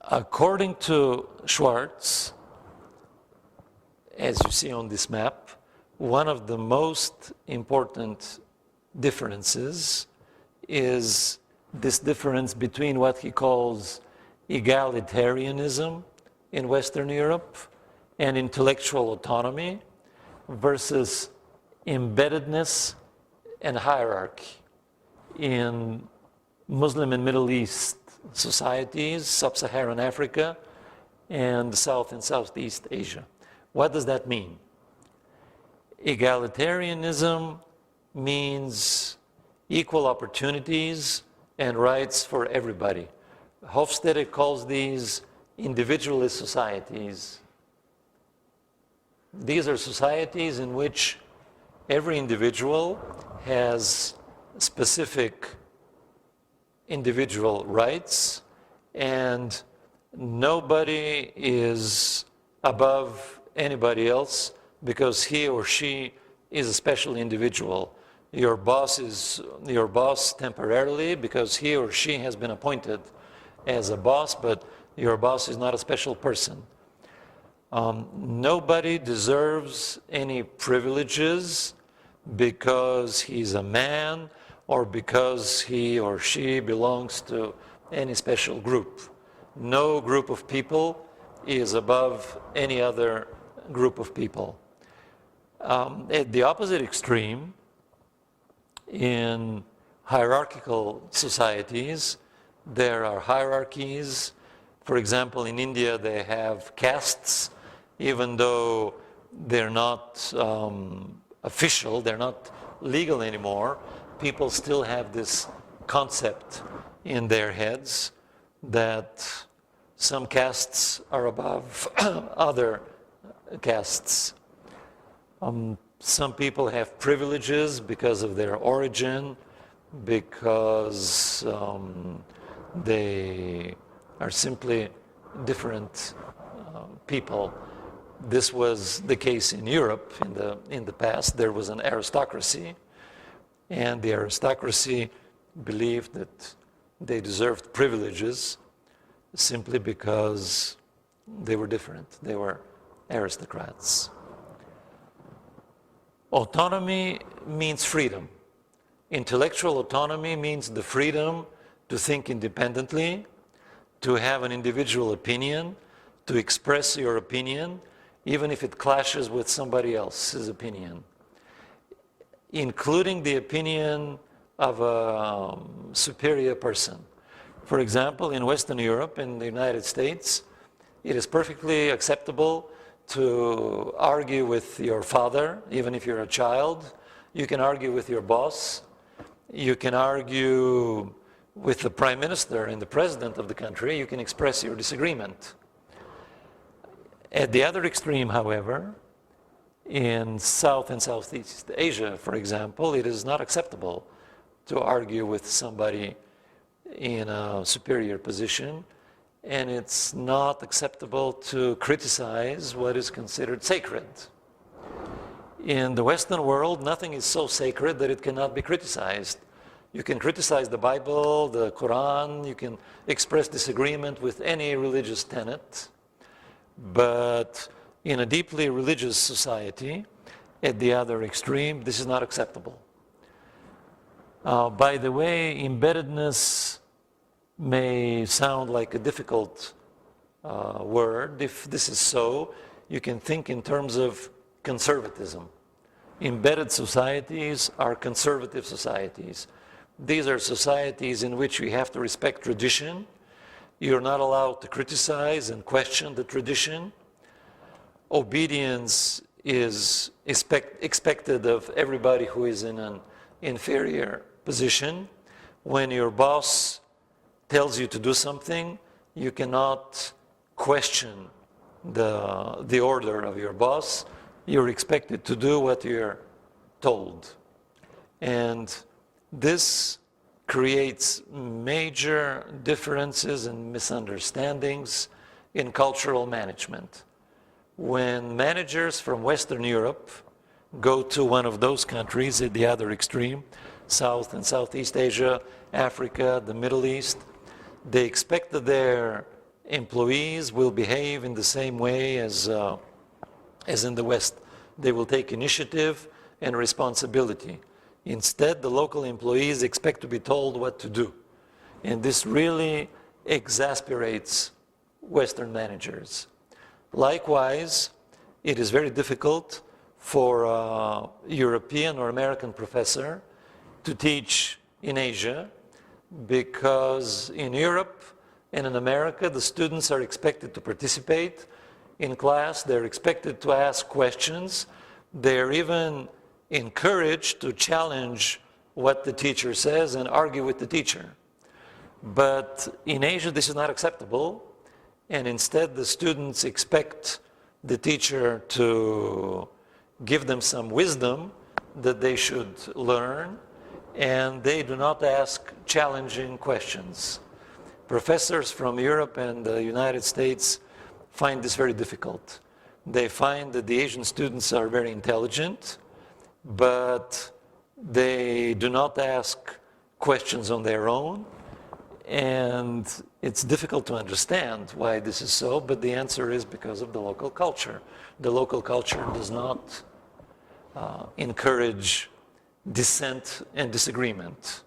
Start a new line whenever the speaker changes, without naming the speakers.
According to Schwartz, as you see on this map, one of the most important differences is this difference between what he calls egalitarianism in Western Europe and intellectual autonomy versus embeddedness and hierarchy in Muslim and Middle East societies, Sub-Saharan Africa, and South and Southeast Asia. What does that mean? Egalitarianism means equal opportunities and rights for everybody. Hofstede calls these individualist societies. These are societies in which every individual has specific individual rights, and nobody is above anybody else because he or she is a special individual. Your boss is your boss temporarily because he or she has been appointed as a boss, but your boss is not a special person. Nobody deserves any privileges because he's a man or because he or she belongs to any special group. No group of people is above any other group of people. At the opposite extreme, in hierarchical societies, there are hierarchies. For example, in India, they have castes, even though they're not official, they're not legal anymore. People still have this concept in their heads that some castes are above other castes. Some people have privileges because of their origin, because they are simply different people. This was the case in Europe in the past. There was an aristocracy, and the aristocracy believed that they deserved privileges simply because they were different. They were aristocrats. Autonomy means freedom. Intellectual autonomy means the freedom to think independently, to have an individual opinion, to express your opinion, even if it clashes with somebody else's opinion, including the opinion of a superior person. For example, in Western Europe, in the United States, it is perfectly acceptable to argue with your father, even if you're a child. You can argue with your boss. You can argue with the prime minister and the president of the country. You can express your disagreement. At the other extreme, however, in South and Southeast Asia, for example, it is not acceptable to argue with somebody in a superior position, and it's not acceptable to criticize what is considered sacred. In the Western world, nothing is so sacred that it cannot be criticized. You can criticize the Bible, the Quran, you can express disagreement with any religious tenet, but in a deeply religious society, at the other extreme, this is not acceptable. By the way, embeddedness may sound like a difficult word. If this is so, you can think in terms of conservatism. Embedded societies are conservative societies. These are societies in which we have to respect tradition. You're not allowed to criticize and question the tradition. Obedience is expected of everybody who is in an inferior position. When your boss tells you to do something, you cannot question the order of your boss. You're expected to do what you're told. And this creates major differences and misunderstandings in cultural management. When managers from Western Europe go to one of those countries at the other extreme, South and Southeast Asia, Africa, the Middle East, they expect that their employees will behave in the same way as in the West. They will take initiative and responsibility. Instead, the local employees expect to be told what to do. And this really exasperates Western managers. Likewise, it is very difficult for a European or American professor to teach in Asia, because in Europe and in America, the students are expected to participate in class, they're expected to ask questions, they're even encouraged to challenge what the teacher says and argue with the teacher. But in Asia, this is not acceptable, and instead the students expect the teacher to give them some wisdom that they should learn, and they do not ask challenging questions. Professors from Europe and the United States find this very difficult. They find that the Asian students are very intelligent, but they do not ask questions on their own, and it's difficult to understand why this is so, but the answer is because of the local culture. The local culture does not encourage dissent and disagreement.